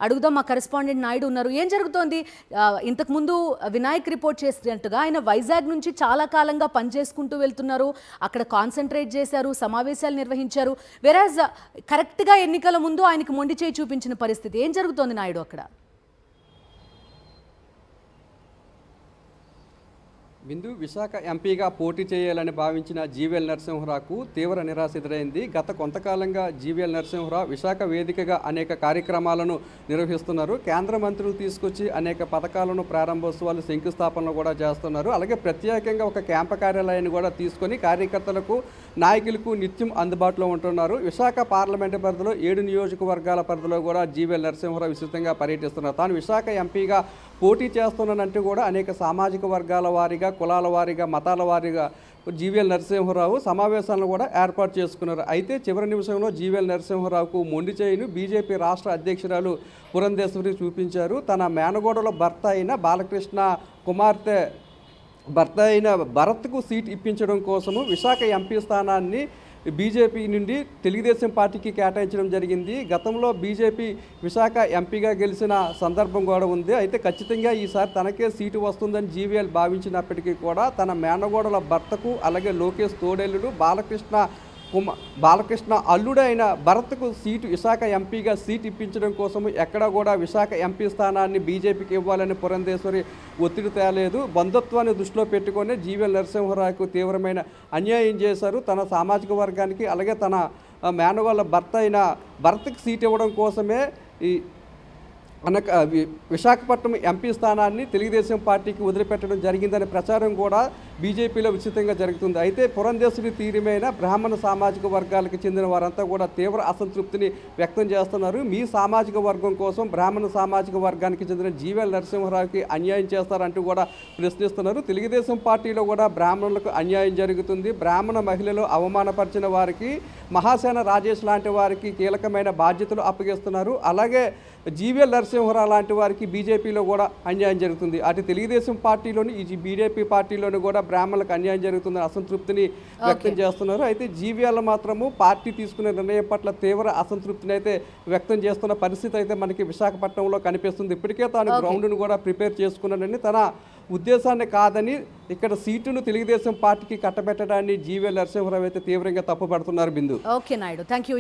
అడుగుదాం. మా కరెస్పాండెంట్ నాయుడు ఉన్నారు. ఏం జరుగుతోంది? ఇంతకుముందు వినాయక్ రిపోర్ట్ చేసినట్టుగా ఆయన వైజాగ్ నుంచి చాలా కాలంగా పనిచేసుకుంటూ వెళ్తున్నారు, అక్కడ కాన్సన్ట్రేట్ చేశారు, సమావేశాలు నిర్వహించారు. వెరాజ్ కరెక్ట్గా ఎన్నికల ముందు ఆయనకు మొండి చేయి చూపించిన పరిస్థితి. ఏం జరుగుతోంది నాయుడు అక్కడ? బిందు విశాఖ ఎంపీగా పోటీ చేయాలని భావించిన జీవీఎల్ నరసింహరావుకు తీవ్ర నిరాశ ఎదురైంది. గత కొంతకాలంగా జీవీఎల్ నరసింహరావు విశాఖ వేదికగా అనేక కార్యక్రమాలను నిర్వహిస్తున్నారు. కేంద్ర మంత్రులు తీసుకొచ్చి అనేక పథకాలను ప్రారంభోత్సవాలు శంకుస్థాపనలు కూడా చేస్తున్నారు. అలాగే ప్రత్యేకంగా ఒక క్యాంప కార్యాలయాన్ని కూడా తీసుకొని కార్యకర్తలకు నాయకులకు నిత్యం అందుబాటులో ఉంటున్నారు. విశాఖ పార్లమెంటు పరిధిలో 7 నియోజకవర్గాల పరిధిలో కూడా జీవీఎల్ నరసింహరావు విస్తృతంగా పర్యటిస్తున్నారు. తాను విశాఖ ఎంపీగా పోటీ చేస్తున్నానంటూ కూడా అనేక సామాజిక వర్గాల వారీగా, కులాల వారీగా, మతాల వారీగా జీవీఎల్ నరసింహరావు సమావేశాలను కూడా ఏర్పాటు చేసుకున్నారు. అయితే చివరి నిమిషంలో జీవీఎల్ నరసింహరావుకు మొండి చేయిను బీజేపీ రాష్ట్ర అధ్యక్షురాలు పురంధేశ్వరి చూపించారు. తన మేనగోడలో భర్త అయిన బాలకృష్ణ కుమార్తె భర్త అయిన భరత్కు సీట్ ఇప్పించడం కోసము విశాఖ ఎంపీ స్థానాన్ని బీజేపీ నుండి తెలుగుదేశం పార్టీకి కేటాయించడం జరిగింది. గతంలో బీజేపీ విశాఖ ఎంపీగా గెలిచిన సందర్భం కూడా ఉంది. అయితే ఖచ్చితంగా ఈసారి తనకే సీటు వస్తుందని జీవీఎల్ భావించినప్పటికీ కూడా తన మేనగోడల భర్తకు, అలాగే లోకేష్ తోడేళ్లుడు బాలకృష్ణ అల్లుడైన భరత్కు సీటు విశాఖ ఎంపీగా సీట్ ఇప్పించడం కోసం ఎక్కడా కూడా విశాఖ ఎంపీ స్థానాన్ని బీజేపీకి ఇవ్వాలని పురంధేశ్వరి ఒత్తిడి తేలేదు. బంధుత్వాన్ని దృష్టిలో పెట్టుకొని జీవీఎల్ నరసింహరావుకు తీవ్రమైన అన్యాయం చేశారు. తన సామాజిక వర్గానికి, అలాగే తన మేనగోళ్ళ భర్త అయిన భరత్కి సీట్ ఇవ్వడం కోసమే ఈ విశాఖపట్నం ఎంపీ స్థానాన్ని తెలుగుదేశం పార్టీకి వదిలిపెట్టడం జరిగిందనే ప్రచారం కూడా బీజేపీలో విస్తృతంగా జరుగుతుంది. అయితే పురంధేశ్వరి తీరుమైన బ్రాహ్మణ సామాజిక వర్గాలకు చెందిన వారంతా కూడా తీవ్ర అసంతృప్తిని వ్యక్తం చేస్తున్నారు. మీ సామాజిక వర్గం కోసం బ్రాహ్మణ సామాజిక వర్గానికి చెందిన జీవీఎల్ నరసింహరావుకి అన్యాయం చేస్తారంటూ కూడా ప్రశ్నిస్తున్నారు. తెలుగుదేశం పార్టీలో కూడా బ్రాహ్మణులకు అన్యాయం జరుగుతుంది. బ్రాహ్మణ మహిళలు అవమానపరిచిన వారికి మహాసేన రాజేష్ లాంటి వారికి కీలకమైన బాధ్యతలు అప్పగిస్తున్నారు. అలాగే జీవీఎల్ నరసింహరావు లాంటి వారికి బీజేపీలో కూడా అన్యాయం జరుగుతుంది. అటు తెలుగుదేశం పార్టీలోని ఈ బీజేపీ పార్టీలోని కూడా బ్రాహ్మణులకు అన్యాయం జరుగుతుందని అసంతృప్తిని వ్యక్తం చేస్తున్నారు. అయితే జీవీఎల్ మాత్రము పార్టీ తీసుకునే నిర్ణయం పట్ల తీవ్ర అసంతృప్తిని అయితే వ్యక్తం చేస్తున్న పరిస్థితి అయితే మనకి విశాఖపట్నంలో కనిపిస్తుంది. ఇప్పటికే తాను గ్రౌండ్ను కూడా ప్రిపేర్ చేసుకున్నానని, తన ఉద్దేశాన్ని కాదని ఇక్కడ సీటును తెలుగుదేశం పార్టీకి కట్టబెట్టడాన్ని జీవీఎల్ నరసింహరావు అయితే తీవ్రంగా తప్పుపడుతున్నారు. Bindu. Okay Naidu, thank you.